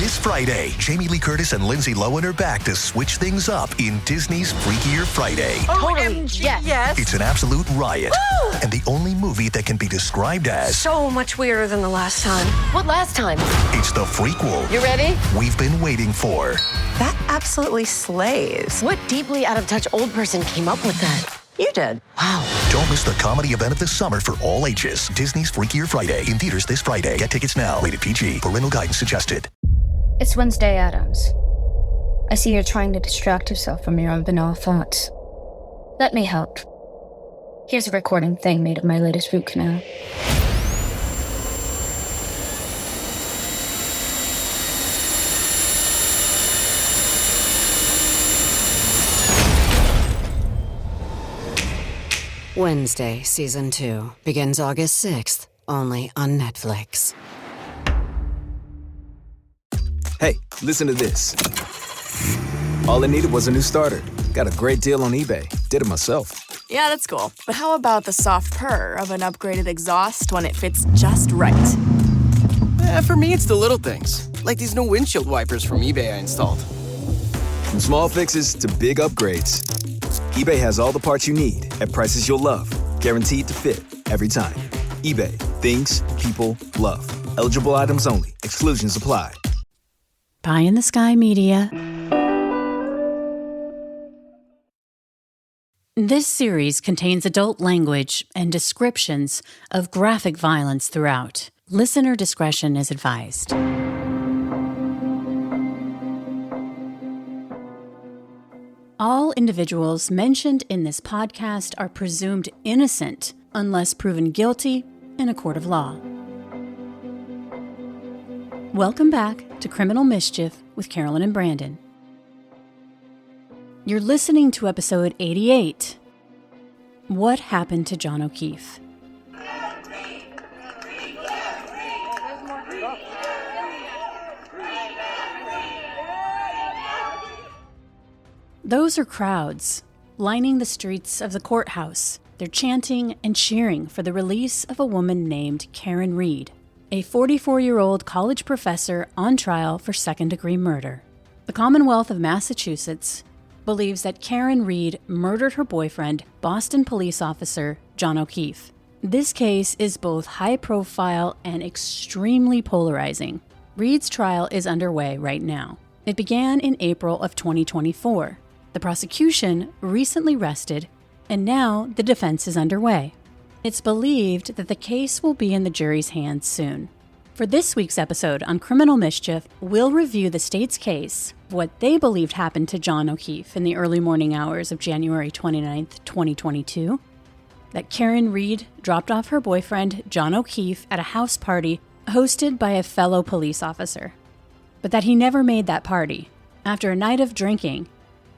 This Friday, Jamie Lee Curtis and Lindsay Lohan are back to switch things up in Disney's Freakier Friday. Totally. Yes. It's an absolute riot. Woo! And the only movie that can be described as So much weirder than the last time. What last time? it's the frequel You ready? we've been waiting for. That absolutely slays. What deeply out-of-touch old person came up with that? You did. Wow. Don't miss the comedy event of the summer for all ages. Disney's Freakier Friday in theaters this Friday. Get tickets now. Rated PG. Parental guidance suggested. It's Wednesday Addams. I see you're trying to distract yourself from your own banal thoughts. Let me help. Here's a recording thing made of my latest root canal. Wednesday, Season 2, begins August 6th, only on Netflix. Hey, listen to this. All I needed was a new starter. Got a great deal on eBay. Did it myself. Yeah, that's cool. But how about the soft purr of an upgraded exhaust when it fits just right? For me, it's the little things, like these new windshield wipers from eBay I installed. From small fixes to big upgrades, eBay has all the parts you need at prices you'll love. Guaranteed to fit every time. eBay. Things people love. Eligible items only. Exclusions apply. Pie in the Sky Media. This series contains adult language and descriptions of graphic violence throughout. Listener discretion is advised. All individuals mentioned in this podcast are presumed innocent unless proven guilty in a court of law. Welcome back to Criminal Mischief with Carolyn and Brandon. You're listening to episode 88. What happened to John O'Keefe? Those are crowds lining the streets of the courthouse. They're chanting and cheering for the release of a woman named Karen Reed, a 44-year-old college professor on trial for second-degree murder. The Commonwealth of Massachusetts believes that Karen Reed murdered her boyfriend, Boston police officer John O'Keefe. This case is both high-profile and extremely polarizing. Reed's trial is underway right now. It began in April of 2024. The prosecution recently rested, and now the defense is underway. It's believed that the case will be in the jury's hands soon. For this week's episode on Criminal Mischief, we'll review the state's case, what they believed happened to John O'Keefe in the early morning hours of January 29th, 2022, that Karen Reed dropped off her boyfriend, John O'Keefe, at a house party hosted by a fellow police officer, but that he never made that party. After a night of drinking,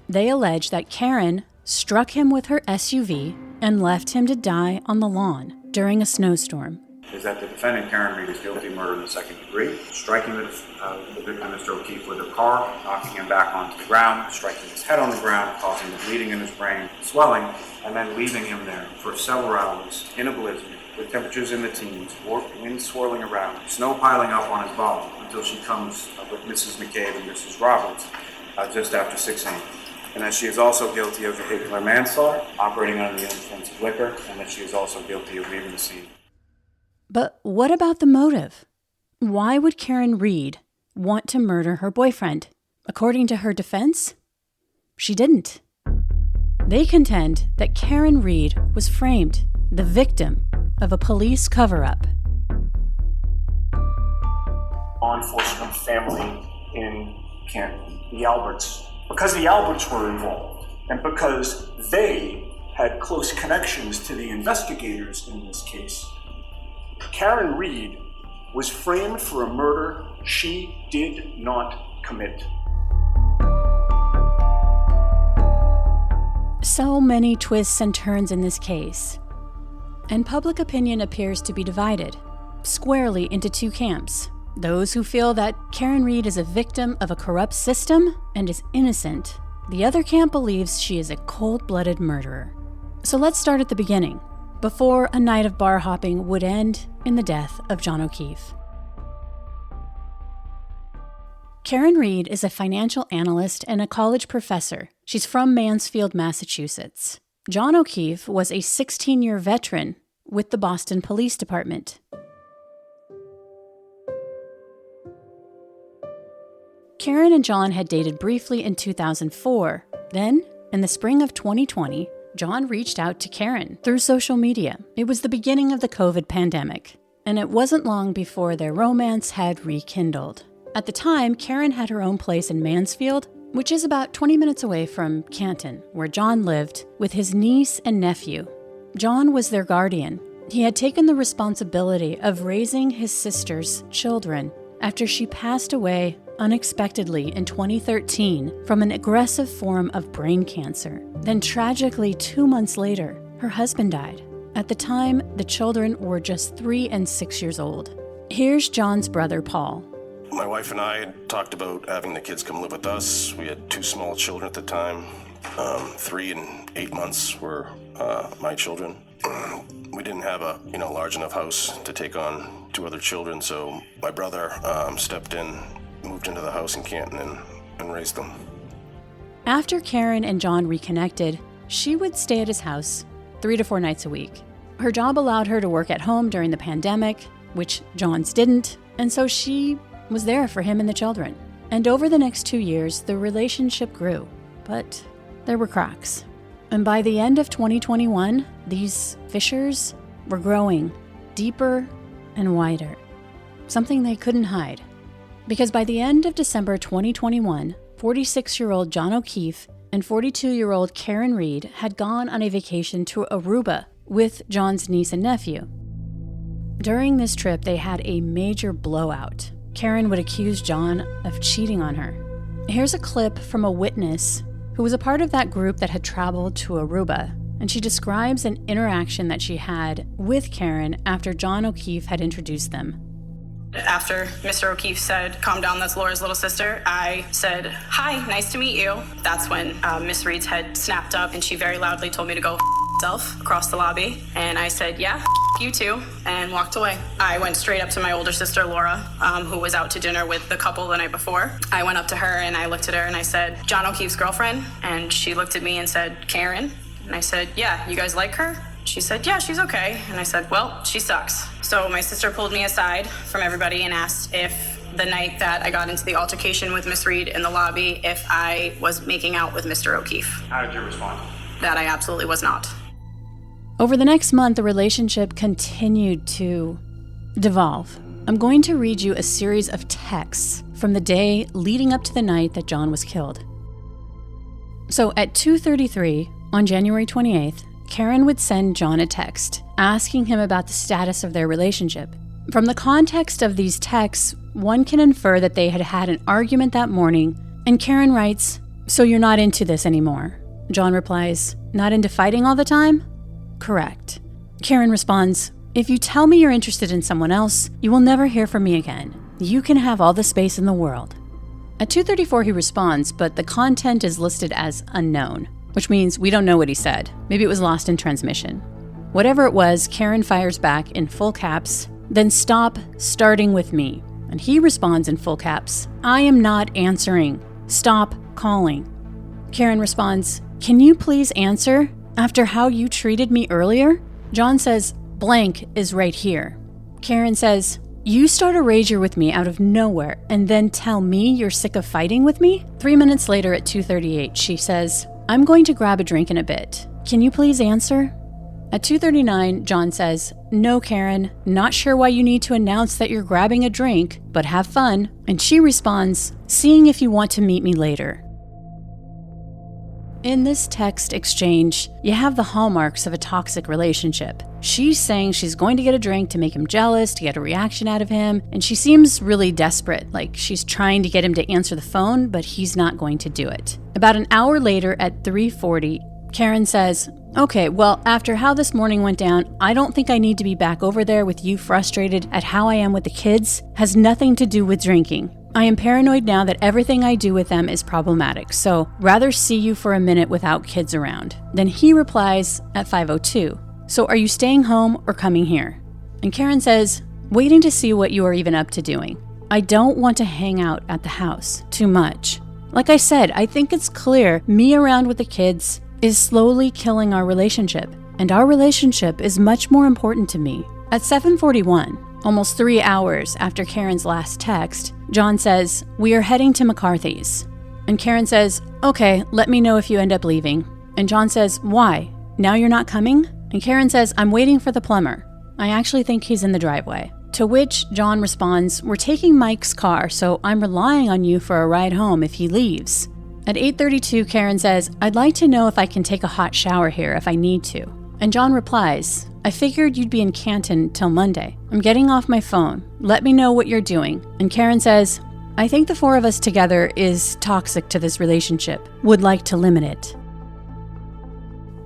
they allege that Karen struck him with her SUV and left him to die on the lawn during a snowstorm. Is that the defendant, Karen Reed, is guilty of murder in the second degree, striking the victim, Mr. O'Keefe, with her car, knocking him back onto the ground, striking his head on the ground, causing the bleeding in his brain, swelling, and then leaving him there for several hours in a blizzard, with temperatures in the teens, wind swirling around, snow piling up on his body, until she comes with Mrs. McCabe and Mrs. Roberts just after 6 a.m. And that she is also guilty of vehicular manslaughter, operating under the influence of liquor, and that she is also guilty of leaving the scene. But what about the motive? Why would Karen Reed want to murder her boyfriend? According to her defense, she didn't. They contend that Karen Reed was framed, the victim of a police cover-up. Law enforcement family in Canton, the Alberts. Because the Alberts were involved, and because they had close connections to the investigators in this case, Karen Reed was framed for a murder she did not commit. So many twists and turns in this case, and public opinion appears to be divided, squarely into two camps. Those who feel that Karen Reed is a victim of a corrupt system and is innocent. The other camp believes she is a cold-blooded murderer. So let's start at the beginning, before a night of bar hopping would end in the death of John O'Keefe. Karen Reed is a financial analyst and a college professor. She's from Mansfield, Massachusetts. John O'Keefe was a 16-year veteran with the Boston Police Department. Karen and John had dated briefly in 2004. Then, in the spring of 2020, John reached out to Karen through social media. It was the beginning of the COVID pandemic, and it wasn't long before their romance had rekindled. At the time, Karen had her own place in Mansfield, which is about 20 minutes away from Canton, where John lived, with his niece and nephew. John was their guardian. He had taken the responsibility of raising his sister's children after she passed away unexpectedly in 2013 from an aggressive form of brain cancer. Then tragically, 2 months later, her husband died. At the time, the children were just 3 and 6 years old. Here's John's brother, Paul. My wife and I had talked about having the kids come live with us. We had 2 small children at the time. 3 and 8 months were my children. We didn't have a large enough house to take on 2 other children, so my brother stepped in, moved into the house in Canton and raised them. After Karen and John reconnected, she would stay at his house 3 to 4 nights a week. Her job allowed her to work at home during the pandemic, which John's didn't, and so she was there for him and the children. And over the next 2 years, the relationship grew, but there were cracks. And by the end of 2021, these fissures were growing deeper and wider, something they couldn't hide. Because by the end of December 2021, 46-year-old John O'Keefe and 42-year-old Karen Reed had gone on a vacation to Aruba with John's niece and nephew. During this trip, they had a major blowout. Karen would accuse John of cheating on her. Here's a clip from a witness who was a part of that group that had traveled to Aruba, and she describes an interaction that she had with Karen after John O'Keefe had introduced them. After Mr. O'Keefe said, "Calm down, that's Laura's little sister," I said, "Hi, nice to meet you." That's when Miss Reed's head snapped up and she very loudly told me to go myself across the lobby. And I said, "Yeah, you too," and walked away. I went straight up to my older sister, Laura, who was out to dinner with the couple the night before. I went up to her and I looked at her and I said, "John O'Keefe's girlfriend?" And she looked at me and said, "Karen?" And I said, "Yeah, you guys like her?" She said, "Yeah, she's okay." And I said, "Well, she sucks." So my sister pulled me aside from everybody and asked if the night that I got into the altercation with Miss Reed in the lobby, if I was making out with Mr. O'Keefe. How did you respond? That I absolutely was not. Over the next month, the relationship continued to devolve. I'm going to read you a series of texts from the day leading up to the night that John was killed. So at 2:33 on January 28th, Karen would send John a text asking him about the status of their relationship. From the context of these texts, one can infer that they had had an argument that morning, and Karen writes, "So you're not into this anymore?" John replies, "Not into fighting all the time?" "Correct." Karen responds, "If you tell me you're interested in someone else, you will never hear from me again. You can have all the space in the world." At 2:34 he responds, but the content is listed as unknown, which means we don't know what he said. Maybe it was lost in transmission. Whatever it was, Karen fires back in full caps, "Then stop starting with me." And he responds in full caps, "I am not answering. Stop calling." Karen responds, "Can you please answer after how you treated me earlier?" John says, "Blank is right here." Karen says, "You start a rager with me out of nowhere and then tell me you're sick of fighting with me?" 3 minutes later at 2:38, she says, "I'm going to grab a drink in a bit. Can you please answer?" At 2:39, John says, "No, Karen, not sure why you need to announce that you're grabbing a drink, but have fun." And she responds, "Seeing if you want to meet me later." In this text exchange, you have the hallmarks of a toxic relationship. She's saying she's going to get a drink to make him jealous, to get a reaction out of him, and she seems really desperate, like she's trying to get him to answer the phone, but he's not going to do it. About an hour later at 3:40, Karen says, "Okay, well, after how this morning went down, I don't think I need to be back over there with you frustrated at how I am with the kids. Has nothing to do with drinking. I am paranoid now that everything I do with them is problematic, so rather see you for a minute without kids around." Then he replies at 5:02, "So are you staying home or coming here?" And Karen says, "Waiting to see what you are even up to doing." I don't want to hang out at the house too much. Like I said, I think it's clear me around with the kids is slowly killing our relationship, and our relationship is much more important to me. At 7:41, almost 3 hours after Karen's last text, John says, "We are heading to McCarthy's." And Karen says, "Okay, let me know if you end up leaving." And John says, "Why? Now you're not coming?" And Karen says, "I'm waiting for the plumber. I actually think he's in the driveway." To which John responds, "We're taking Mike's car, so I'm relying on you for a ride home if he leaves." At 8:32, Karen says, "I'd like to know if I can take a hot shower here if I need to." And John replies, "I figured you'd be in Canton till Monday. I'm getting off my phone. Let me know what you're doing." And Karen says, "I think the 4 of us together is toxic to this relationship. Would like to limit it."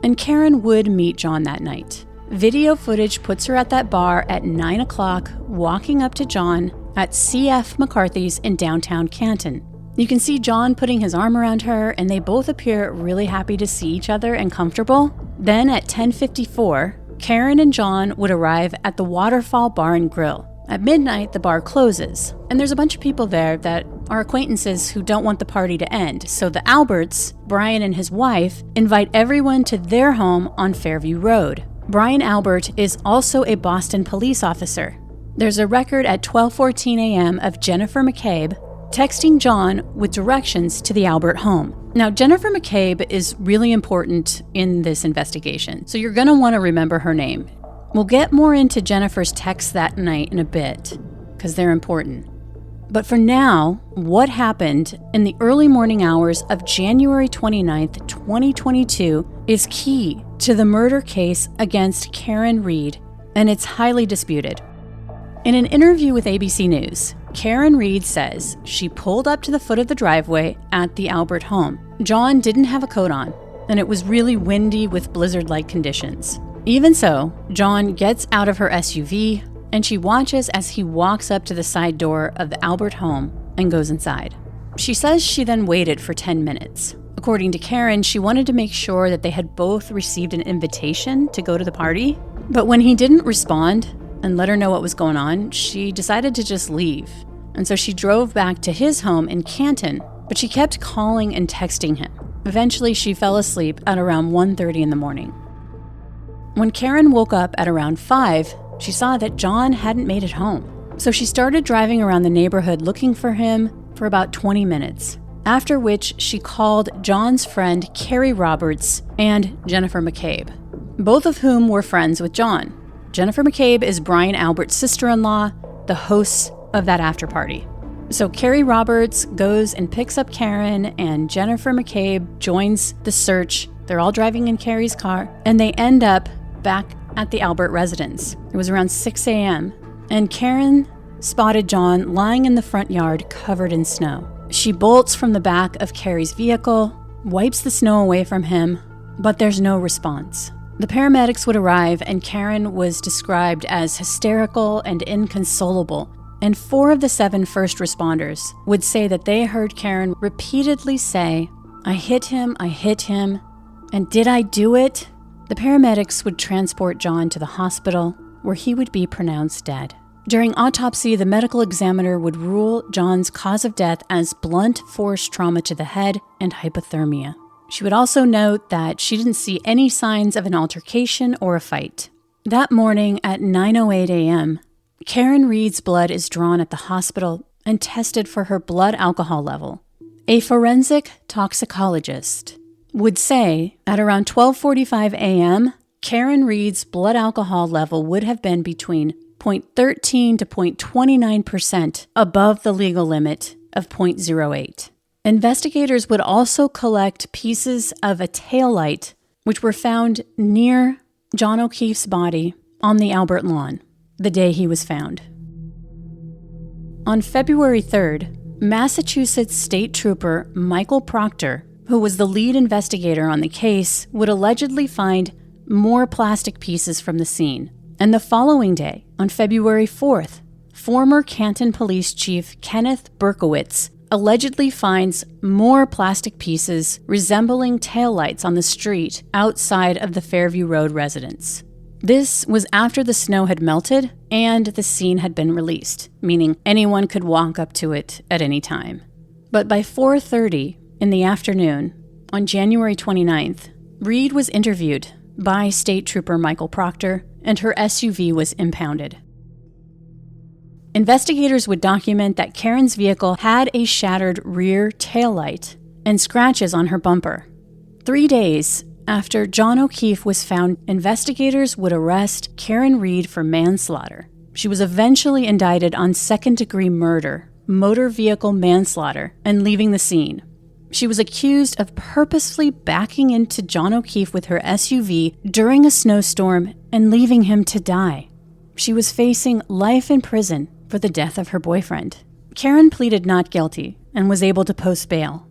And Karen would meet John that night. Video footage puts her at that bar at 9 o'clock, walking up to John at CF McCarthy's in downtown Canton. You can see John putting his arm around her, and they both appear really happy to see each other and comfortable. Then at 10:54, Karen and John would arrive at the Waterfall Bar and Grill. At midnight, the bar closes, and there's a bunch of people there that are acquaintances who don't want the party to end. So the Alberts, Brian and his wife, invite everyone to their home on Fairview Road. Brian Albert is also a Boston police officer. There's a record at 12:14 a.m. of Jennifer McCabe texting John with directions to the Albert home. Now, Jennifer McCabe is really important in this investigation, so you're going to want to remember her name. We'll get more into Jennifer's texts that night in a bit, because they're important. But for now, what happened in the early morning hours of January 29th, 2022 is key to the murder case against Karen Read, and it's highly disputed. In an interview with ABC News, Karen Read says she pulled up to the foot of the driveway at the Albert home. John didn't have a coat on, and it was really windy with blizzard-like conditions. Even so, John gets out of her SUV, and she watches as he walks up to the side door of the Albert home and goes inside. She says she then waited for 10 minutes. According to Karen, she wanted to make sure that they had both received an invitation to go to the party. But when he didn't respond and let her know what was going on, she decided to just leave. And so she drove back to his home in Canton, but she kept calling and texting him. Eventually, she fell asleep at around 1:30 in the morning. When Karen woke up at around 5, she saw that John hadn't made it home. So she started driving around the neighborhood looking for him for about 20 minutes, after which she called John's friend Carrie Roberts and Jennifer McCabe, both of whom were friends with John. Jennifer McCabe is Brian Albert's sister-in-law, the host of that after party. So Carrie Roberts goes and picks up Karen, and Jennifer McCabe joins the search. They're all driving in Carrie's car, and they end up back at the Albert residence. It was around 6 a.m., and Karen spotted John lying in the front yard covered in snow. She bolts from the back of Carrie's vehicle, wipes the snow away from him, but there's no response. The paramedics would arrive, and Karen was described as hysterical and inconsolable, and 4 of the 7 first responders would say that they heard Karen repeatedly say, I hit him, and did I do it?" The paramedics would transport John to the hospital, where he would be pronounced dead. During autopsy, the medical examiner would rule John's cause of death as blunt force trauma to the head and hypothermia. She would also note that she didn't see any signs of an altercation or a fight. That morning at 9:08 a.m., Karen Read's blood is drawn at the hospital and tested for her blood alcohol level. A forensic toxicologist would say at around 12:45 a.m., Karen Read's blood alcohol level would have been between 0.13 to 0.29% above the legal limit of 0.08. Investigators would also collect pieces of a taillight, which were found near John O'Keefe's body on the Albert lawn the day he was found. On February 3rd, Massachusetts State Trooper Michael Proctor, who was the lead investigator on the case, would allegedly find more plastic pieces from the scene. And the following day, on February 4th, former Canton Police Chief Kenneth Berkowitz allegedly finds more plastic pieces resembling taillights on the street outside of the Fairview Road residence. This was after the snow had melted and the scene had been released, meaning anyone could walk up to it at any time. But by 4:30 in the afternoon, on January 29th, Reed was interviewed by State Trooper Michael Proctor, and her SUV was impounded. Investigators would document that Karen's vehicle had a shattered rear taillight and scratches on her bumper. 3 days after John O'Keefe was found, investigators would arrest Karen Reed for manslaughter. She was eventually indicted on second-degree murder, motor vehicle manslaughter, and leaving the scene. She was accused of purposefully backing into John O'Keefe with her SUV during a snowstorm and leaving him to die. She was facing life in prison for the death of her boyfriend. Karen pleaded not guilty and was able to post bail.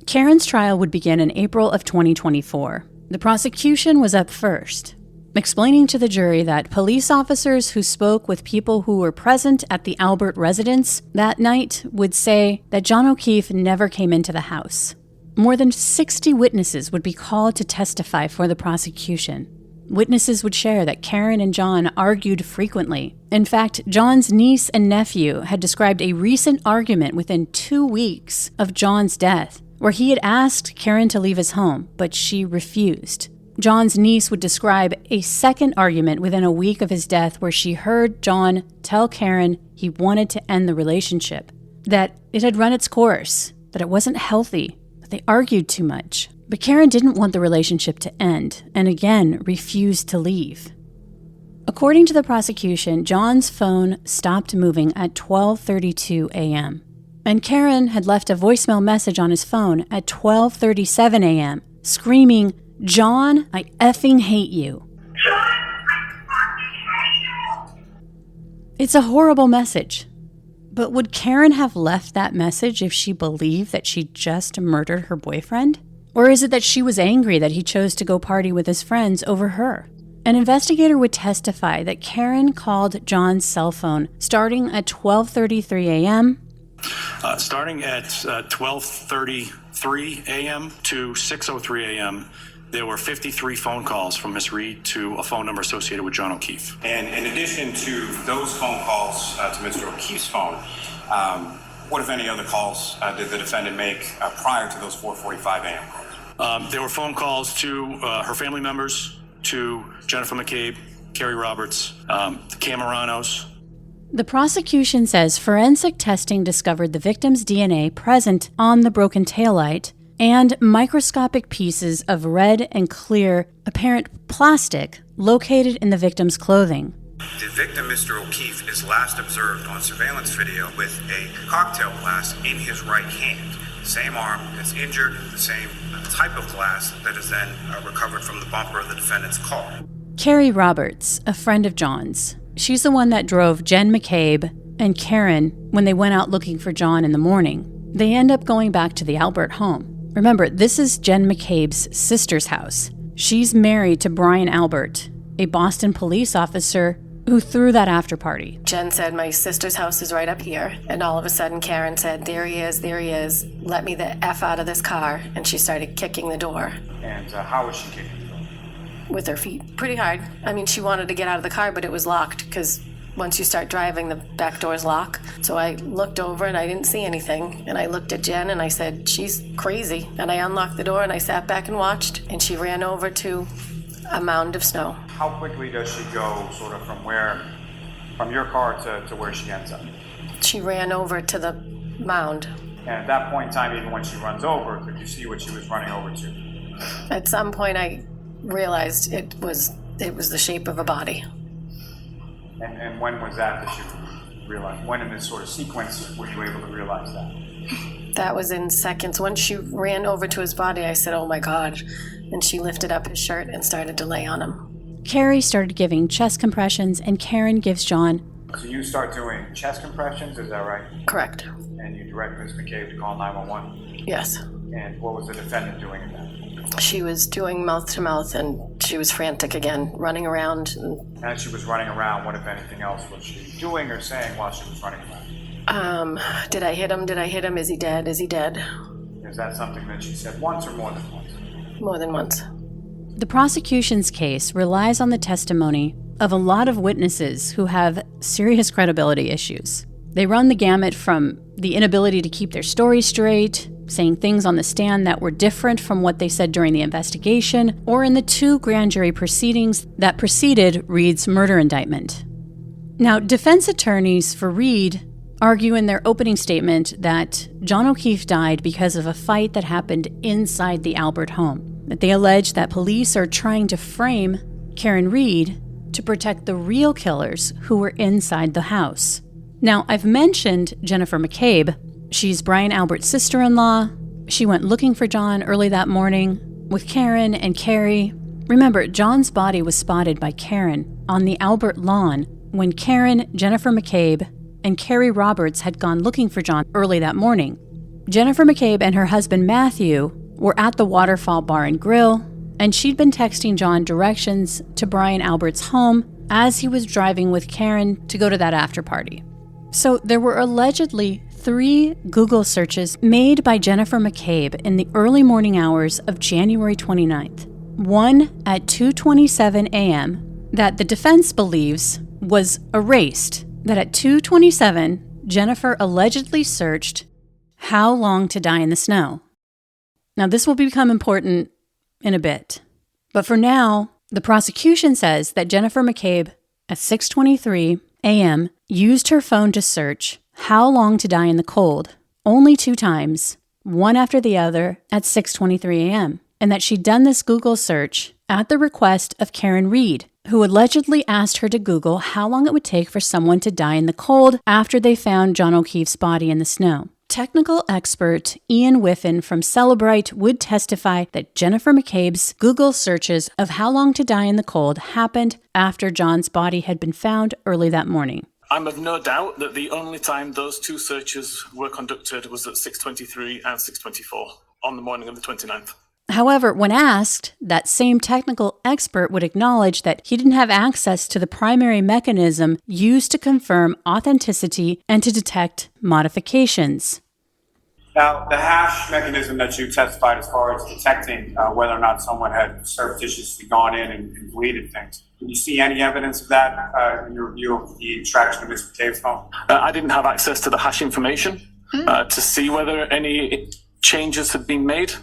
Karen's trial would begin in April of 2024. The prosecution was up first, explaining to the jury that police officers who spoke with people who were present at the Albert residence that night would say that John O'Keefe never came into the house. More than 60 witnesses would be called to testify for the prosecution. Witnesses would share that Karen and John argued frequently. In fact, John's niece and nephew had described a recent argument within 2 weeks of John's death, where he had asked Karen to leave his home, but she refused. John's niece would describe a second argument within a week of his death where she heard John tell Karen he wanted to end the relationship, that it had run its course, that it wasn't healthy, that they argued too much. But Karen didn't want the relationship to end, and again refused to leave. According to the prosecution, John's phone stopped moving at 12:32 a.m., and Karen had left a voicemail message on his phone at 12:37 a.m., screaming, "John, I effing hate you." It's a horrible message. But would Karen have left that message if she believed that she just murdered her boyfriend? Or is it that she was angry that he chose to go party with his friends over her? An investigator would testify that Karen called John's cell phone starting at 12:33 a.m. Starting at 12:33 a.m. to 6:03 a.m., there were 53 phone calls from Miss Reed to a phone number associated with John O'Keefe. And in addition to those phone calls to Mr. O'Keefe's phone, what, if any, other calls did the defendant make prior to those 4:45 a.m. calls? There were phone calls to her family members, to Jennifer McCabe, Carrie Roberts, the Camaranos. The prosecution says forensic testing discovered the victim's DNA present on the broken taillight and microscopic pieces of red and clear apparent plastic located in the victim's clothing. The victim, Mr. O'Keefe, is last observed on surveillance video with a cocktail glass in his right hand. Same arm that's injured, the same type of glass that is then recovered from the bumper of the defendant's car. Carrie Roberts, a friend of John's. She's the one that drove Jen McCabe and Karen when they went out looking for John in the morning. They end up going back to the Albert home. Remember, this is Jen McCabe's sister's house. She's married to Brian Albert, a Boston police officer who threw that after party. Jen said, "My sister's house is right up here." And all of a sudden, Karen said, there he is, let me the F out of this car. And she started kicking the door. And how was she kicking the door? With her feet, pretty hard. I mean, she wanted to get out of the car, but it was locked, because once you start driving, the back doors lock. So I looked over and I didn't see anything. And I looked at Jen and I said, "She's crazy." And I unlocked the door and I sat back and watched. And she ran over to a mound of snow. How quickly does she go sort of from your car to where she ends up? She ran over to the mound. And at that point in time, even when she runs over, could you see what she was running over to? At some point I realized it was the shape of a body. And when was that you realized? When in this sort of sequence were you able to realize that? That was in seconds. Once she ran over to his body, I said, "Oh my God." And she lifted up his shirt and started to lay on him. Carrie started giving chest compressions and Karen gives John. So you start doing chest compressions, is that right? Correct. And you direct Ms. McCabe to call 911? Yes. And what was the defendant doing in that? She was doing mouth to mouth and she was frantic again, running around. And as she was running around, what, if anything else, was she doing or saying while she was running around? Did I hit him? Did I hit him? Is he dead? Is he dead? Is that something that she said once or more than once? More than once. The prosecution's case relies on the testimony of a lot of witnesses who have serious credibility issues. They run the gamut from the inability to keep their story straight, saying things on the stand that were different from what they said during the investigation, or in the 2 grand jury proceedings that preceded Reed's murder indictment. Now, defense attorneys for Reed argue in their opening statement that John O'Keefe died because of a fight that happened inside the Albert home, that they allege that police are trying to frame Karen Reed to protect the real killers who were inside the house. Now, I've mentioned Jennifer McCabe. She's Brian Albert's sister-in-law. She went looking for John early that morning with Karen and Carrie. Remember, John's body was spotted by Karen on the Albert lawn when Karen, Jennifer McCabe, and Carrie Roberts had gone looking for John early that morning. Jennifer McCabe and her husband Matthew were at the Waterfall Bar and Grill, and she'd been texting John directions to Brian Albert's home as he was driving with Karen to go to that after party. So there were allegedly 3 Google searches made by Jennifer McCabe in the early morning hours of January 29th. One at 2:27 a.m. that the defense believes was erased, that at 2:27, Jennifer allegedly searched how long to die in the snow. Now, this will become important in a bit. But for now, the prosecution says that Jennifer McCabe, at 6:23 a.m., used her phone to search how long to die in the cold, only 2 times, one after the other at 6:23 a.m., and that she'd done this Google search at the request of Karen Reed, who allegedly asked her to Google how long it would take for someone to die in the cold after they found John O'Keefe's body in the snow. Technical expert Ian Whiffen from Celebrite would testify that Jennifer McCabe's Google searches of how long to die in the cold happened after John's body had been found early that morning. I'm of no doubt that the only time those 2 searches were conducted was at 6:23 and 6:24 on the morning of the 29th. However, when asked, that same technical expert would acknowledge that he didn't have access to the primary mechanism used to confirm authenticity and to detect modifications. Now, the hash mechanism that you testified as far as detecting whether or not someone had surreptitiously gone in and deleted things, did you see any evidence of that in your review of the extraction of Ms. McCabe's phone? I didn't have access to the hash information to see whether any changes had been made.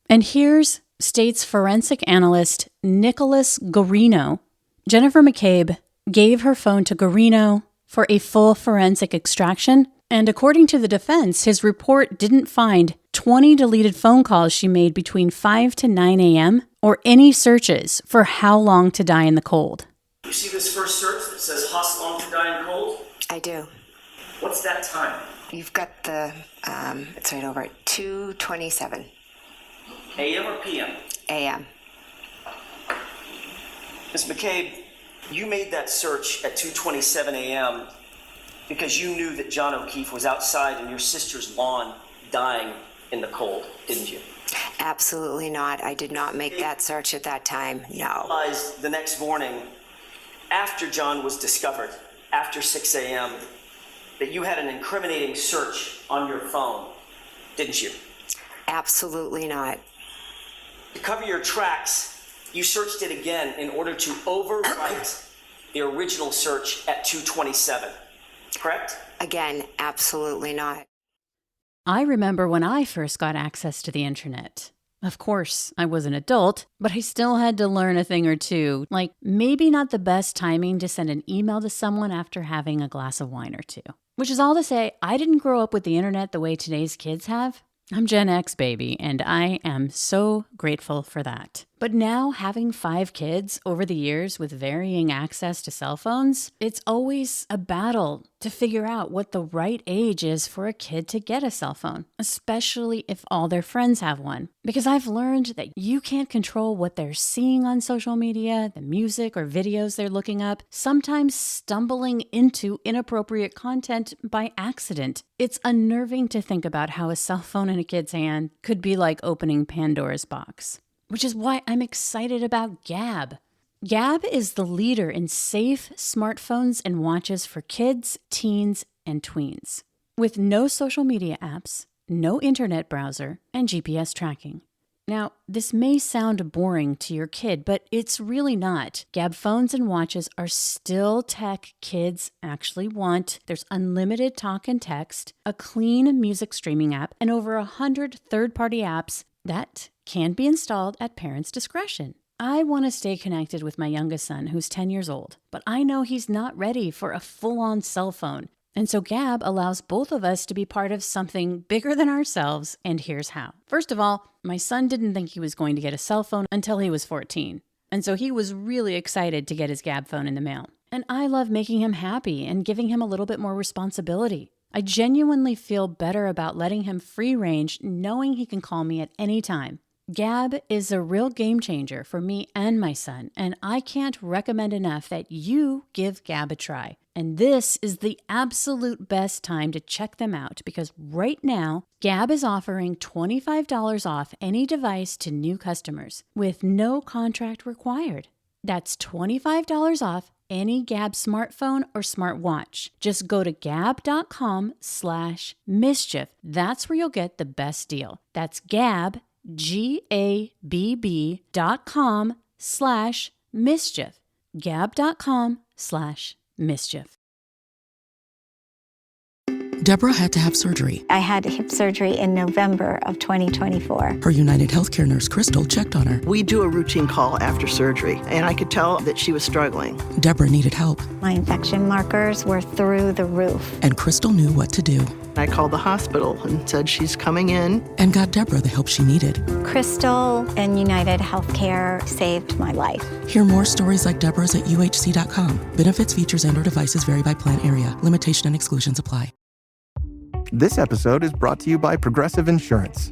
And here's state's forensic analyst Nicholas Guarino. Jennifer McCabe gave her phone to Guarino for a full forensic extraction, and according to the defense, his report didn't find 20 deleted phone calls she made between 5 to 9 a.m. or any searches for how long to die in the cold. You see this first search that says how long to die in cold? I do. What's that time? You've got the, it's right over at 2:27. AM or PM? AM. Ms. McCabe, you made that search at 2:27 a.m. because you knew that John O'Keefe was outside in your sister's lawn dying in the cold, didn't you? Absolutely not. I did not make that search at that time. No. Realized the next morning, after John was discovered, after 6 a.m., that you had an incriminating search on your phone, didn't you? Absolutely not. To cover your tracks, you searched it again in order to overwrite the original search at 2:27, correct? Again, absolutely not. I remember when I first got access to the internet. Of course, I was an adult, but I still had to learn a thing or two, like maybe not the best timing to send an email to someone after having a glass of wine or 2. Which is all to say, I didn't grow up with the internet the way today's kids have. I'm Gen X, baby, and I am so grateful for that. But now, having 5 kids over the years with varying access to cell phones, it's always a battle to figure out what the right age is for a kid to get a cell phone, especially if all their friends have one. Because I've learned that you can't control what they're seeing on social media, the music or videos they're looking up, sometimes stumbling into inappropriate content by accident. It's unnerving to think about how a cell phone in a kid's hand could be like opening Pandora's box. Which is why I'm excited about Gab. Gab is the leader in safe smartphones and watches for kids, teens, and tweens. With no social media apps, no internet browser, and GPS tracking. Now, this may sound boring to your kid, but it's really not. Gab phones and watches are still tech kids actually want. There's unlimited talk and text, a clean music streaming app, and over 100 third-party apps that can be installed at parents' discretion. I want to stay connected with my youngest son, who's 10 years old, but I know he's not ready for a full-on cell phone. And so Gab allows both of us to be part of something bigger than ourselves, and here's how. First of all, my son didn't think he was going to get a cell phone until he was 14. And so he was really excited to get his Gab phone in the mail. And I love making him happy and giving him a little bit more responsibility. I genuinely feel better about letting him free range, knowing he can call me at any time. Gab is a real game changer for me and my son, and I can't recommend enough that you give Gab a try. And this is the absolute best time to check them out because right now, Gab is offering $25 off any device to new customers with no contract required. That's $25 off any Gab smartphone or smartwatch. Just go to gab.com/mischief. That's where you'll get the best deal. That's Gab, GABB.com/mischief. Gab.com/mischief. Deborah had to have surgery. I had hip surgery in November of 2024. Her United Healthcare nurse, Crystal, checked on her. We do a routine call after surgery, and I could tell that she was struggling. Deborah needed help. My infection markers were through the roof. And Crystal knew what to do. I called the hospital and said she's coming in. And got Deborah the help she needed. Crystal and United Healthcare saved my life. Hear more stories like Deborah's at uhc.com. Benefits, features, and/or devices vary by plan area. Limitation and exclusions apply. This episode is brought to you by Progressive Insurance.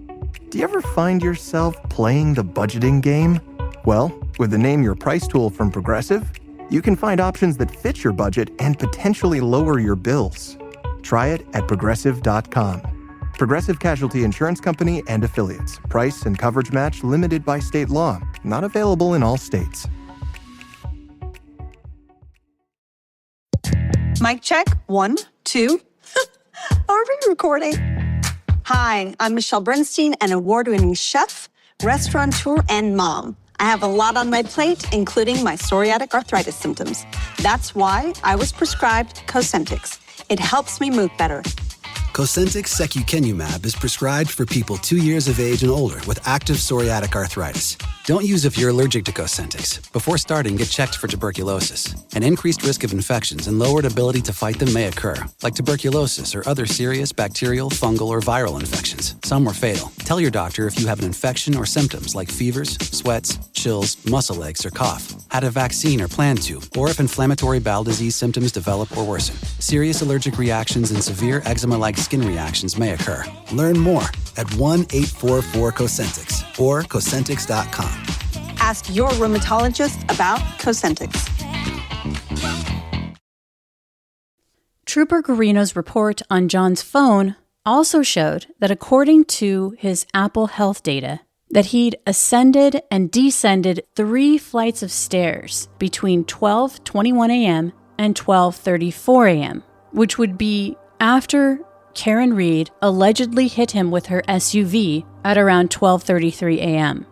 Do you ever find yourself playing the budgeting game? Well, with the Name Your Price tool from Progressive, you can find options that fit your budget and potentially lower your bills. Try it at Progressive.com. Progressive Casualty Insurance Company and Affiliates. Price and coverage match limited by state law. Not available in all states. Mic check. 1, 2. Are we recording? Hi, I'm Michelle Bernstein, an award-winning chef, restaurateur, and mom. I have a lot on my plate, including my psoriatic arthritis symptoms. That's why I was prescribed Cosentyx. It helps me move better. Cosentyx secukinumab is prescribed for people 2 years of age and older with active psoriatic arthritis. Don't use if you're allergic to Cosentyx. Before starting, get checked for tuberculosis. An increased risk of infections and lowered ability to fight them may occur, like tuberculosis or other serious bacterial, fungal, or viral infections. Some were fatal. Tell your doctor if you have an infection or symptoms like fevers, sweats, chills, muscle aches, or cough, had a vaccine or plan to, or if inflammatory bowel disease symptoms develop or worsen. Serious allergic reactions and severe eczema-like skin reactions may occur. Learn more at 1-844-COSENTYX or Cosentyx.com. Ask your rheumatologist about Cosentyx. Trooper Guarino's report on John's phone also showed that according to his Apple Health data, that he'd ascended and descended 3 flights of stairs between 12:21 a.m. and 12:34 a.m., which would be after Karen Reed allegedly hit him with her SUV at around 12:33 a.m.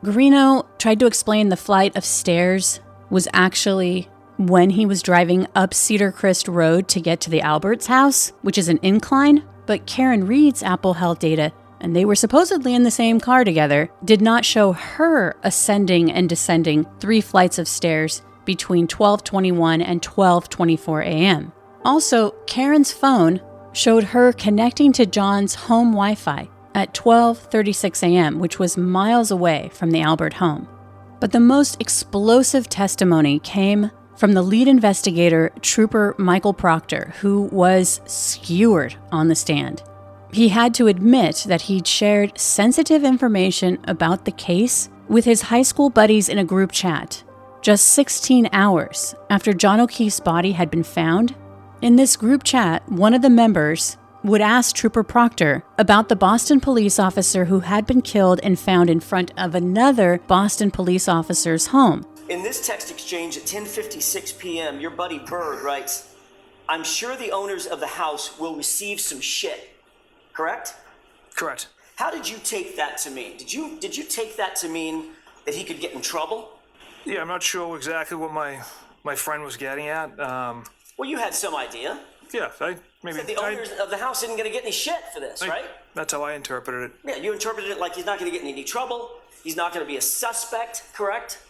Guarino tried to explain the flight of stairs was actually when he was driving up Cedar Crest Road to get to the Alberts house, which is an incline, but Karen Reed's Apple Health data, and they were supposedly in the same car together, did not show her ascending and descending 3 flights of stairs between 12:21 and 12:24 a.m. Also, Karen's phone showed her connecting to John's home Wi-Fi at 12:36 a.m., which was miles away from the Albert home. But the most explosive testimony came from the lead investigator, Trooper Michael Proctor, who was skewered on the stand. He had to admit that he'd shared sensitive information about the case with his high school buddies in a group chat, just 16 hours after John O'Keefe's body had been found. In this group chat, one of the members would ask Trooper Proctor about the Boston police officer who had been killed and found in front of another Boston police officer's home. In this text exchange at 10:56 p.m., your buddy Bird writes, "I'm sure the owners of the house will receive some shit." Correct? Correct. How did you take that to mean? Did you take that to mean that he could get in trouble? Yeah, I'm not sure exactly what my friend was getting at. Well, you had some idea. Yeah, maybe. Said the owners of the house isn't going to get any shit for this, right? That's how I interpreted it. Yeah, you interpreted it like he's not going to get in any trouble. He's not going to be a suspect, correct?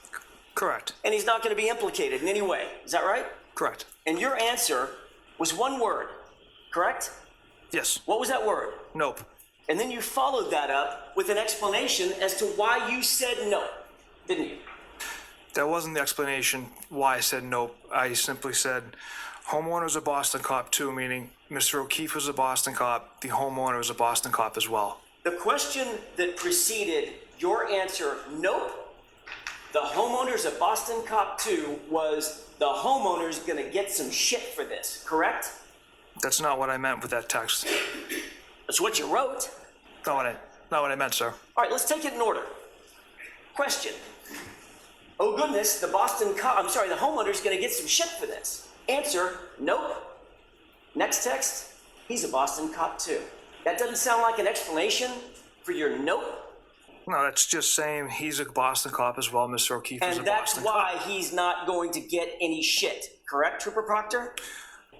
Correct. And he's not going to be implicated in any way. Is that right? Correct. And your answer was one word, correct? Yes. What was that word? Nope. And then you followed that up with an explanation as to why you said no, didn't you? That wasn't the explanation why I said nope. I simply said homeowner's a Boston cop too, meaning Mr. O'Keefe was a Boston cop, the homeowner was a Boston cop as well. The question that preceded your answer, nope, the homeowner's a Boston cop too, was the homeowner's gonna get some shit for this, correct? That's not what I meant with that text. That's what you wrote. Not what I meant, sir. All right, let's take it in order. Question. Oh goodness, the homeowner's gonna get some shit for this. Answer, nope. Next text, he's a Boston cop too. That doesn't sound like an explanation for your nope. No, that's just saying he's a Boston cop as well. Mr. O'Keefe is a Boston cop. And that's why he's not going to get any shit, correct, Trooper Proctor?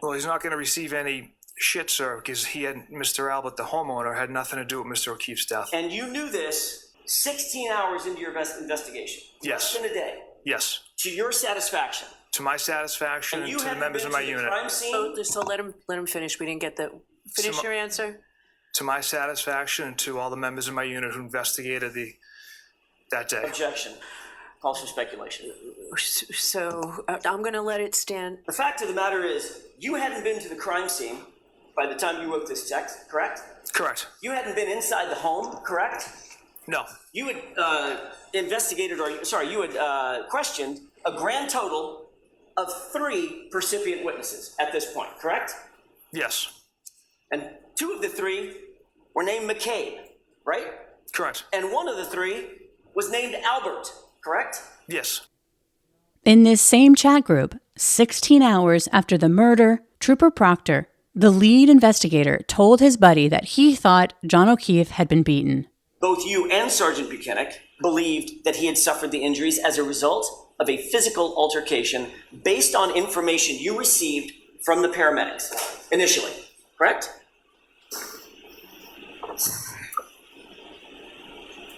Well, he's not going to receive any shit, sir, because Mr. Albert, the homeowner, had nothing to do with Mr. O'Keefe's death. And you knew this 16 hours into your investigation. Yes. Less than a day. Yes. To your satisfaction. To my satisfaction and to the members of my unit. So let him finish. We didn't get the finish your answer. To my satisfaction and to all the members of my unit who investigated that day. Objection. Calls for speculation. So I'm going to let it stand. The fact of the matter is, you hadn't been to the crime scene by the time you wrote this text, correct? Correct. You hadn't been inside the home, correct? No. You had you had questioned a grand total of 3 percipient witnesses at this point, correct? Yes. And 2 of the 3 were named McCabe, right? Correct. And 1 of the 3 was named Albert, correct? Yes. In this same chat group, 16 hours after the murder, Trooper Proctor, the lead investigator, told his buddy that he thought John O'Keefe had been beaten. Both you and Sergeant Buchanan believed that he had suffered the injuries as a result of a physical altercation based on information you received from the paramedics initially, correct?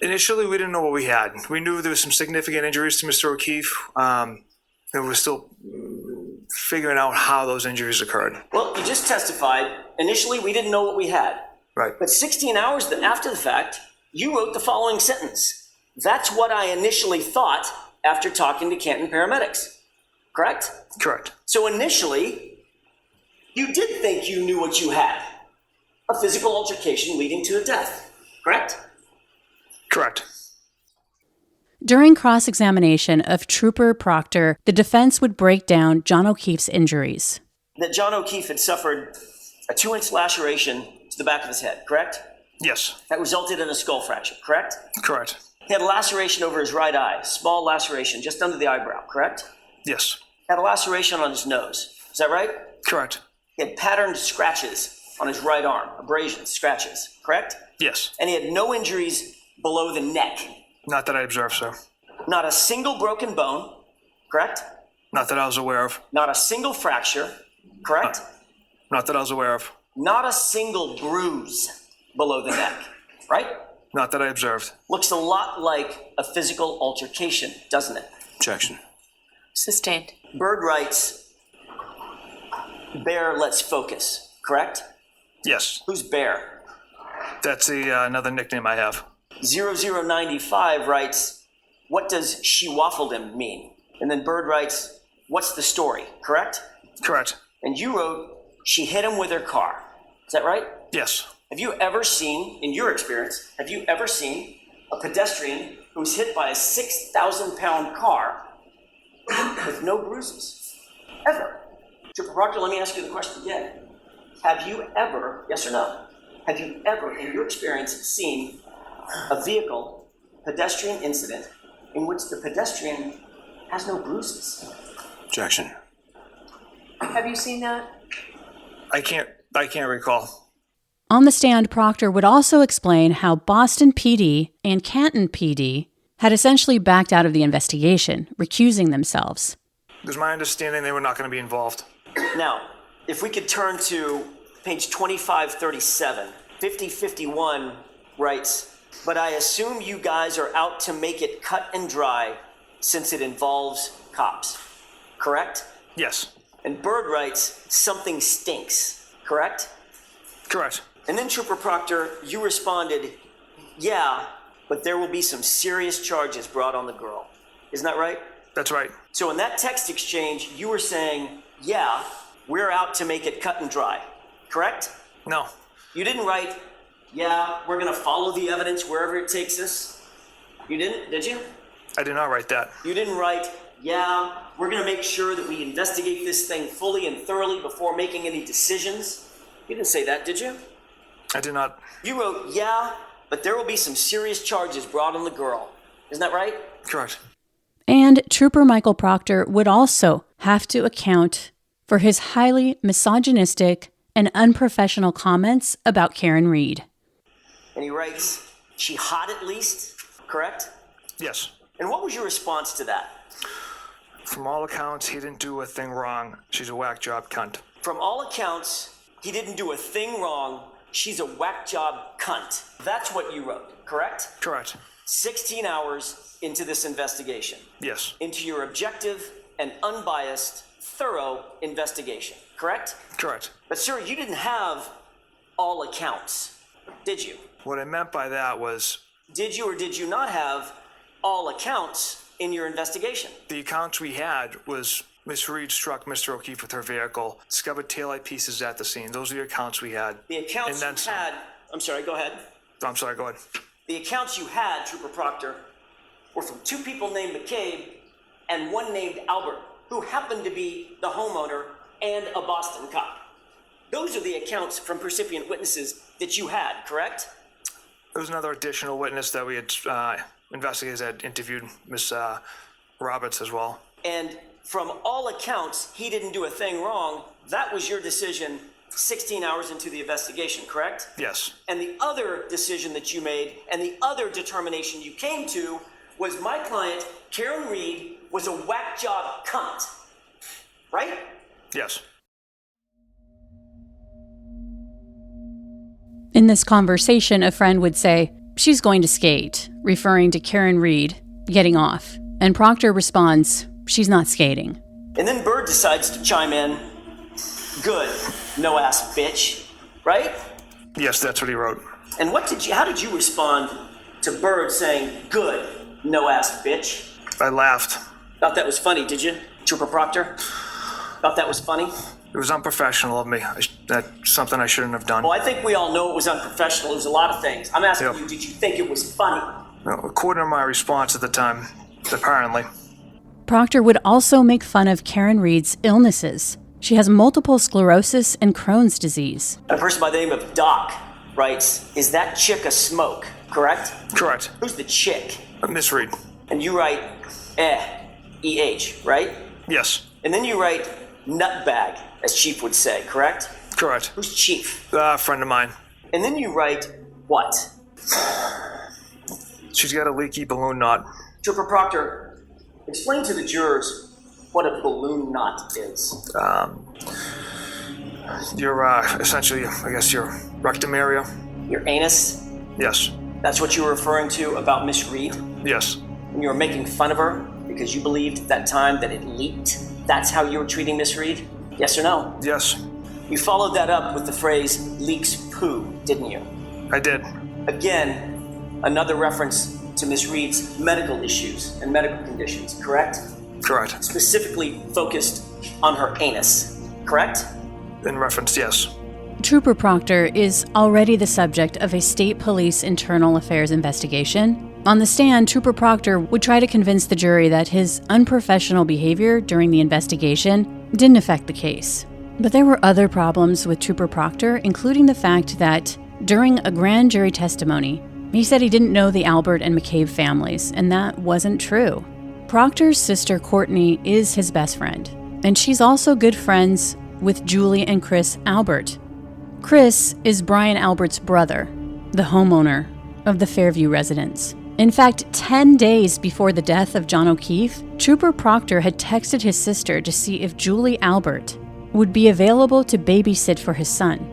Initially, we didn't know what we had. We knew there was some significant injuries to Mr. O'Keefe, and we're still figuring out how those injuries occurred. Well, you just testified. Initially, we didn't know what we had. Right. But 16 hours after the fact, you wrote the following sentence. That's what I initially thought after talking to Canton paramedics. Correct? Correct. So initially, you did think you knew what you had. A physical altercation leading to a death. Correct? Correct. During cross-examination of Trooper Proctor, the defense would break down John O'Keefe's injuries. That John O'Keefe had suffered a 2-inch laceration to the back of his head, correct? Yes. That resulted in a skull fracture, correct? Correct. He had a laceration over his right eye, small laceration just under the eyebrow, correct? Yes. Had a laceration on his nose. Is that right? Correct. He had patterned scratches on his right arm, abrasions, scratches, correct? Yes. And he had no injuries below the neck. Not that I observed, sir. Not a single broken bone, correct? Not that I was aware of. Not a single fracture, correct? Not that I was aware of. Not a single bruise below the neck, right? Not that I observed. Looks a lot like a physical altercation, doesn't it? Objection. Sustained. Bird writes, Bear, let's focus, correct? Yes. Who's Bear? That's another nickname I have. 0095 writes, what does she waffled him mean? And then Bird writes, what's the story, correct? Correct. And you wrote, she hit him with her car. Is that right? Yes. Have you ever seen, in your experience, have you ever seen a pedestrian who was hit by a 6,000-pound car with no bruises? Ever? Trooper Proctor, let me ask you the question again. Have you ever, yes or no, have you ever, in your experience, seen a vehicle, pedestrian incident, in which the pedestrian has no bruises? Objection. Have you seen that? I can't recall. On the stand, Proctor would also explain how Boston PD and Canton PD had essentially backed out of the investigation, recusing themselves. It was my understanding they were not going to be involved. Now, if we could turn to page 2537, 5051 writes, "But I assume you guys are out to make it cut and dry since it involves cops." Correct? Yes. And Bird writes, "Something stinks." Correct? Correct. And then Trooper Proctor, you responded, "Yeah, but there will be some serious charges brought on the girl." Isn't that right? That's right. So in that text exchange, you were saying, "Yeah, we're out to make it cut and dry." Correct? No. You didn't write, "Yeah, we're going to follow the evidence wherever it takes us." You didn't, did you? I did not write that. You didn't write, "Yeah, we're going to make sure that we investigate this thing fully and thoroughly before making any decisions." You didn't say that, did you? I did not. You wrote, "Yeah, but there will be some serious charges brought on the girl." Isn't that right? Correct. And Trooper Michael Proctor would also have to account for his highly misogynistic and unprofessional comments about Karen Reed. And he writes, "She hot at least," correct? Yes. And what was your response to that? From all accounts, he didn't do a thing wrong. She's a whack job cunt. From all accounts, he didn't do a thing wrong. She's a whack job cunt. That's what you wrote, correct? Correct. 16 hours into this investigation. Yes. Into your objective and unbiased, thorough investigation, correct? Correct. But sir, you didn't have all accounts, did you? What I meant by that was... Did you or did you not have all accounts in your investigation? The accounts we had was Miss Reed struck Mr. O'Keefe with her vehicle, discovered taillight pieces at the scene. Those are the accounts we had. The accounts you had... I'm sorry, go ahead. I'm sorry, go ahead. The accounts you had, Trooper Proctor, were from two people named McCabe and one named Albert, who happened to be the homeowner and a Boston cop. Those are the accounts from percipient witnesses that you had, correct? There was another additional witness that we had, investigators had interviewed, Miss Roberts as well. And from all accounts, he didn't do a thing wrong. That was your decision 16 hours into the investigation, correct? Yes. And the other decision that you made and the other determination you came to was my client, Karen Reed, was a whack job cunt, right? Yes. In this conversation, a friend would say, "She's going to skate," referring to Karen Reed getting off. And Proctor responds, "She's not skating." And then Bird decides to chime in, "Good, no ass bitch," right? Yes, that's what he wrote. And how did you respond to Bird saying, "Good, no ass bitch"? I laughed. Thought that was funny, did you, Trooper Proctor? Thought that was funny? It was unprofessional of me. That's something I shouldn't have done. Well, I think we all know it was unprofessional. It was a lot of things. I'm asking you, did you think it was funny? Well, according to my response at the time, apparently. Proctor would also make fun of Karen Reed's illnesses. She has multiple sclerosis and Crohn's disease. A person by the name of Doc writes, "Is that chick a smoke?" Correct? Correct. Who's the chick? Miss Reed. And you write, E-H, right? Yes. And then you write, nutbag, as Chief would say, correct? Correct. Who's Chief? A friend of mine. And then you write, what? She's got a leaky balloon knot. Trooper Proctor, explain to the jurors what a balloon knot is. Your, essentially, I guess, your rectum area. Your anus? Yes. That's what you were referring to about Miss Reed? Yes. And you were making fun of her because you believed at that time that it leaked? That's how you were treating Miss Reed? Yes or no? Yes. You followed that up with the phrase, leaks poo, didn't you? I did. Again, another reference to Miss Reed's medical issues and medical conditions, correct? Correct. Specifically focused on her anus, correct? In reference, yes. Trooper Proctor is already the subject of a state police internal affairs investigation. On the stand, Trooper Proctor would try to convince the jury that his unprofessional behavior during the investigation didn't affect the case. But there were other problems with Trooper Proctor, including the fact that during a grand jury testimony, he said he didn't know the Albert and McCabe families, and that wasn't true. Proctor's sister Courtney is his best friend, and she's also good friends with Julie and Chris Albert. Chris is Brian Albert's brother, the homeowner of the Fairview residence. In fact, 10 days before the death of John O'Keefe, Trooper Proctor had texted his sister to see if Julie Albert would be available to babysit for his son.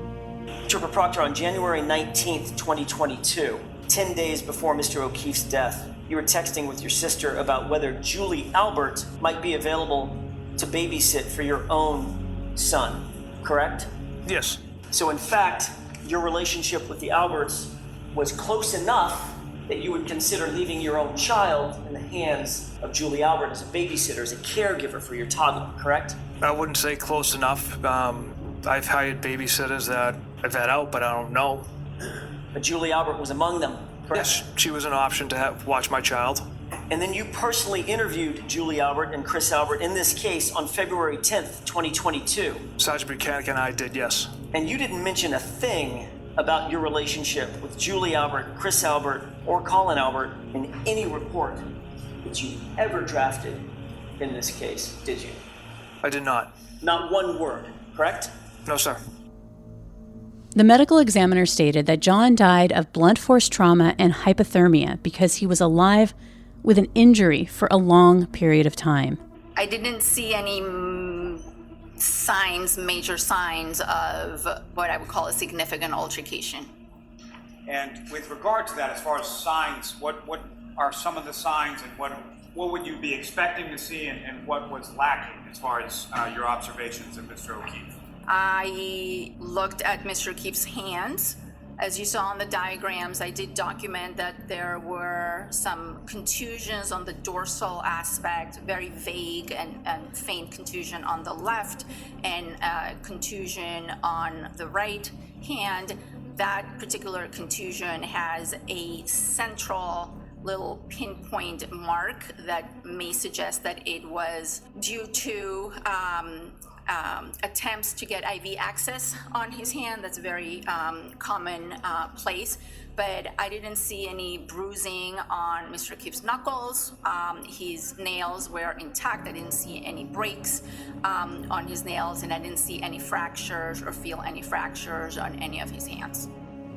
Trooper Proctor, on January 19th, 2022, 10 days before Mr. O'Keefe's death, you were texting with your sister about whether Julie Albert might be available to babysit for your own son, correct? Yes. So in fact, your relationship with the Alberts was close enough that you would consider leaving your own child in the hands of Julie Albert as a babysitter, as a caregiver for your toddler, correct? I wouldn't say close enough. I've hired babysitters that I've had out, but I don't know. But Julie Albert was among them, correct? Yes, she was an option to watch my child. And then you personally interviewed Julie Albert and Chris Albert in this case on February 10th, 2022. Sergeant Buchanan and I did, yes. And you didn't mention a thing about your relationship with Julie Albert, Chris Albert, or Colin Albert in any report that you ever drafted in this case, did you? I did not. Not one word, correct? No, sir. The medical examiner stated that John died of blunt force trauma and hypothermia because he was alive with an injury for a long period of time. I didn't see any major signs of what I would call a significant altercation. And with regard to that, as far as signs, what are some of the signs, and what would you be expecting to see, and what was lacking as far as your observations of Mr. O'Keefe? I looked at Mr. O'Keefe's hands. As you saw on the diagrams, I did document that there were some contusions on the dorsal aspect, very vague and faint contusion on the left, and contusion on the right hand. That particular contusion has a central little pinpoint mark that may suggest that it was due to attempts to get IV access on his hand. That's a very common place, but I didn't see any bruising on Mr. O'Keefe's knuckles. His nails were intact. I didn't see any breaks on his nails, and I didn't see any fractures or feel any fractures on any of his hands.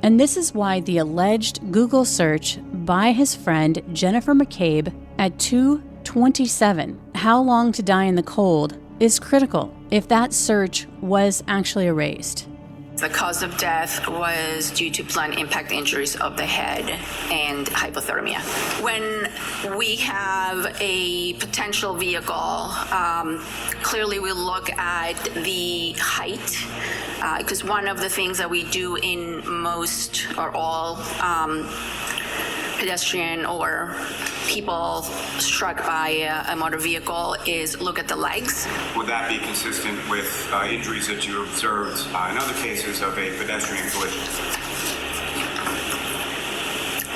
And this is why the alleged Google search by his friend Jennifer McCabe at 2:27, how long to die in the cold, is critical if that search was actually erased. The cause of death was due to blunt impact injuries of the head and hypothermia. When we have a potential vehicle, clearly we look at the height, because one of the things that we do in most or all pedestrian or people struck by a motor vehicle is look at the legs. Would that be consistent with injuries that you observed in other cases of a pedestrian collision?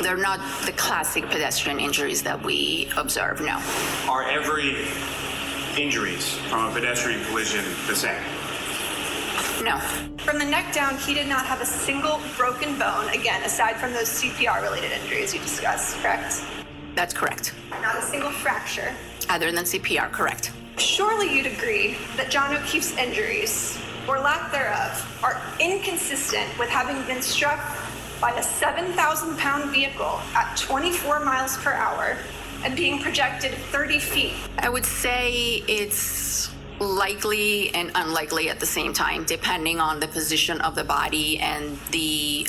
They're not the classic pedestrian injuries that we observe, no. Are every injuries from a pedestrian collision the same? No. From the neck down, he did not have a single broken bone, again, aside from those CPR-related injuries you discussed, correct? That's correct. Not a single fracture. Other than CPR, correct. Surely you'd agree that John O'Keefe's injuries, or lack thereof, are inconsistent with having been struck by a 7,000-pound vehicle at 24 miles per hour and being projected 30 feet. I would say it's likely and unlikely at the same time, depending on the position of the body and the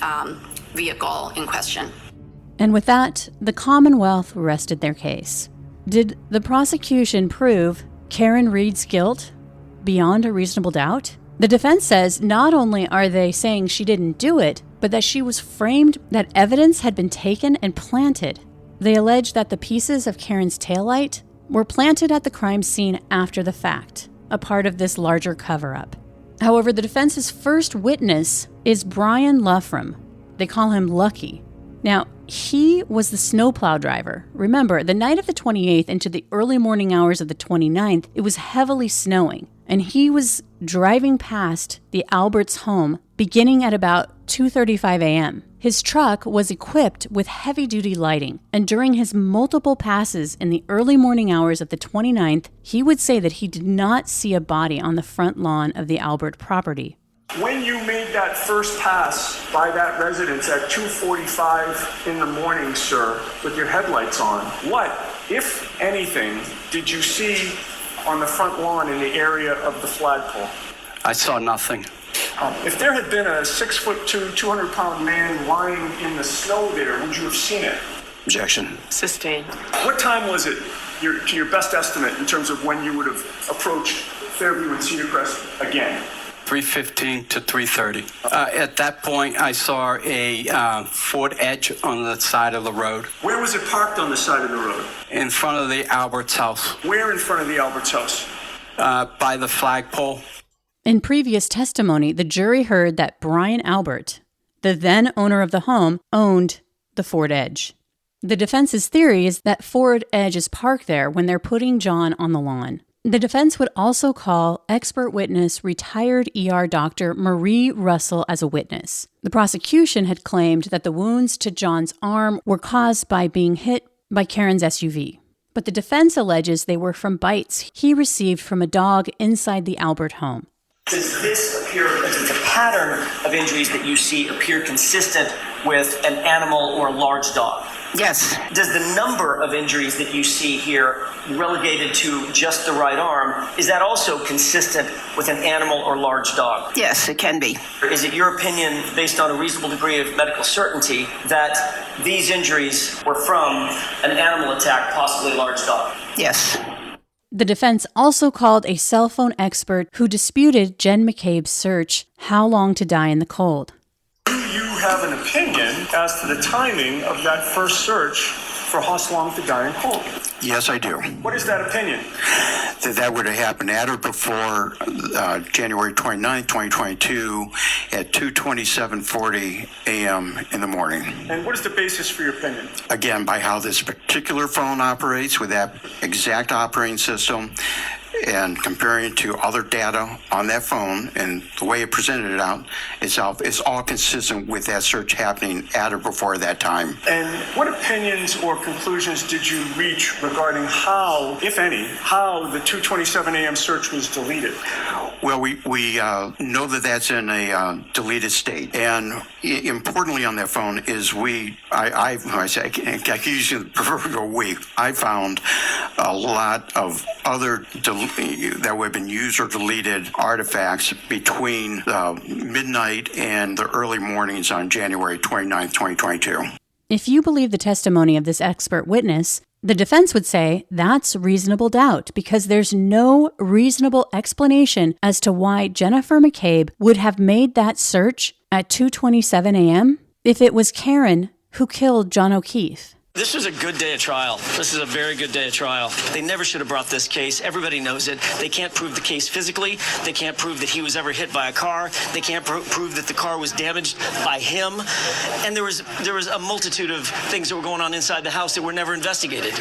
vehicle in question. And with that, the Commonwealth rested their case. Did the prosecution prove Karen Reed's guilt beyond a reasonable doubt? The defense says not only are they saying she didn't do it, but that she was framed, that evidence had been taken and planted. They allege that the pieces of Karen's taillight were planted at the crime scene after the fact, a part of this larger cover-up. However, the defense's first witness is Brian Luffram. They call him Lucky. Now, he was the snowplow driver. Remember, the night of the 28th into the early morning hours of the 29th, it was heavily snowing, and he was driving past the Alberts' home beginning at about 2:35 a.m. His truck was equipped with heavy-duty lighting, and during his multiple passes in the early morning hours of the 29th, he would say that he did not see a body on the front lawn of the Albert property. When you made that first pass by that residence at 2:45 in the morning, sir, with your headlights on, what, if anything, did you see on the front lawn in the area of the flagpole? I saw nothing. If there had been a 6'2", 200-pound man lying in the snow there, would you have seen it? Objection. Sustained. What time was it, to your best estimate, in terms of when you would have approached Fairview and Cedar Crest again? 3:15 to 3:30. At that point, I saw a Ford Edge on the side of the road. Where was it parked on the side of the road? In front of the Alberts house. Where in front of the Alberts house? By the flagpole. In previous testimony, the jury heard that Brian Albert, the then owner of the home, owned the Ford Edge. The defense's theory is that Ford Edge is parked there when they're putting John on the lawn. The defense would also call expert witness retired ER doctor Marie Russell as a witness. The prosecution had claimed that the wounds to John's arm were caused by being hit by Karen's SUV. But the defense alleges they were from bites he received from a dog inside the Albert home. Does the pattern of injuries that you see appear consistent with an animal or a large dog? Yes. Does the number of injuries that you see here relegated to just the right arm, is that also consistent with an animal or large dog? Yes, it can be. Is it your opinion, based on a reasonable degree of medical certainty, that these injuries were from an animal attack, possibly a large dog? Yes. The defense also called a cell phone expert who disputed Jen McCabe's search, How Long to Die in the Cold. Do you have an opinion as to the timing of that first search for how long to die in cold? Yes, I do. What is that opinion? That would have happened at or before January 29, 2022 at 2:27:40 a.m. in the morning. And what is the basis for your opinion? Again, by how this particular phone operates with that exact operating system, and comparing it to other data on that phone and the way it presented it out itself, is all consistent with that search happening at or before that time. And what opinions or conclusions did you reach regarding how, if any, how the 2:27 a.m. search was deleted? Well, we know that that's in a deleted state. And importantly on that phone is I can use the proverbial week. I found a lot of other that would have been used or deleted artifacts between midnight and the early mornings on January 29th, 2022. If you believe the testimony of this expert witness, the defense would say that's reasonable doubt because there's no reasonable explanation as to why Jennifer McCabe would have made that search at 2:27 a.m. if it was Karen who killed John O'Keefe. This was a good day of trial. This is a very good day of trial. They never should have brought this case. Everybody knows it. They can't prove the case physically. They can't prove that he was ever hit by a car. They can't prove that the car was damaged by him. And there was a multitude of things that were going on inside the house that were never investigated.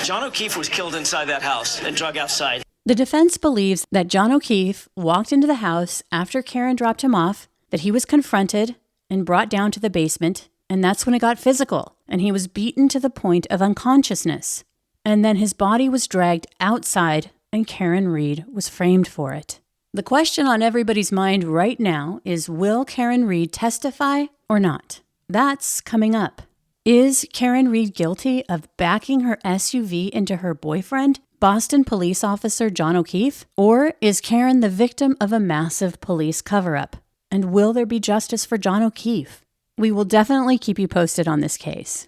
John O'Keefe was killed inside that house and drug outside. The defense believes that John O'Keefe walked into the house after Karen dropped him off, that he was confronted and brought down to the basement, and that's when it got physical, and he was beaten to the point of unconsciousness. And then his body was dragged outside, and Karen Reed was framed for it. The question on everybody's mind right now is, will Karen Reed testify or not? That's coming up. Is Karen Reed guilty of backing her SUV into her boyfriend, Boston police officer John O'Keefe? Or is Karen the victim of a massive police cover-up? And will there be justice for John O'Keefe? We will definitely keep you posted on this case.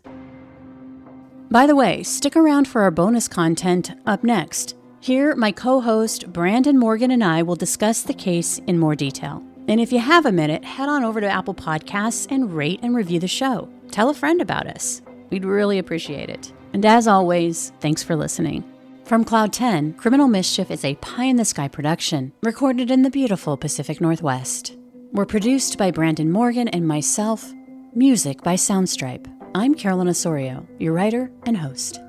By the way, stick around for our bonus content up next. Here, my co-host Brandon Morgan and I will discuss the case in more detail. And if you have a minute, head on over to Apple Podcasts and rate and review the show. Tell a friend about us. We'd really appreciate it. And as always, thanks for listening. From Cloud 10, Criminal Mischief is a pie-in-the-sky production, recorded in the beautiful Pacific Northwest. We're produced by Brandon Morgan and myself. Music by Soundstripe. I'm Carolyn Osorio, your writer and host.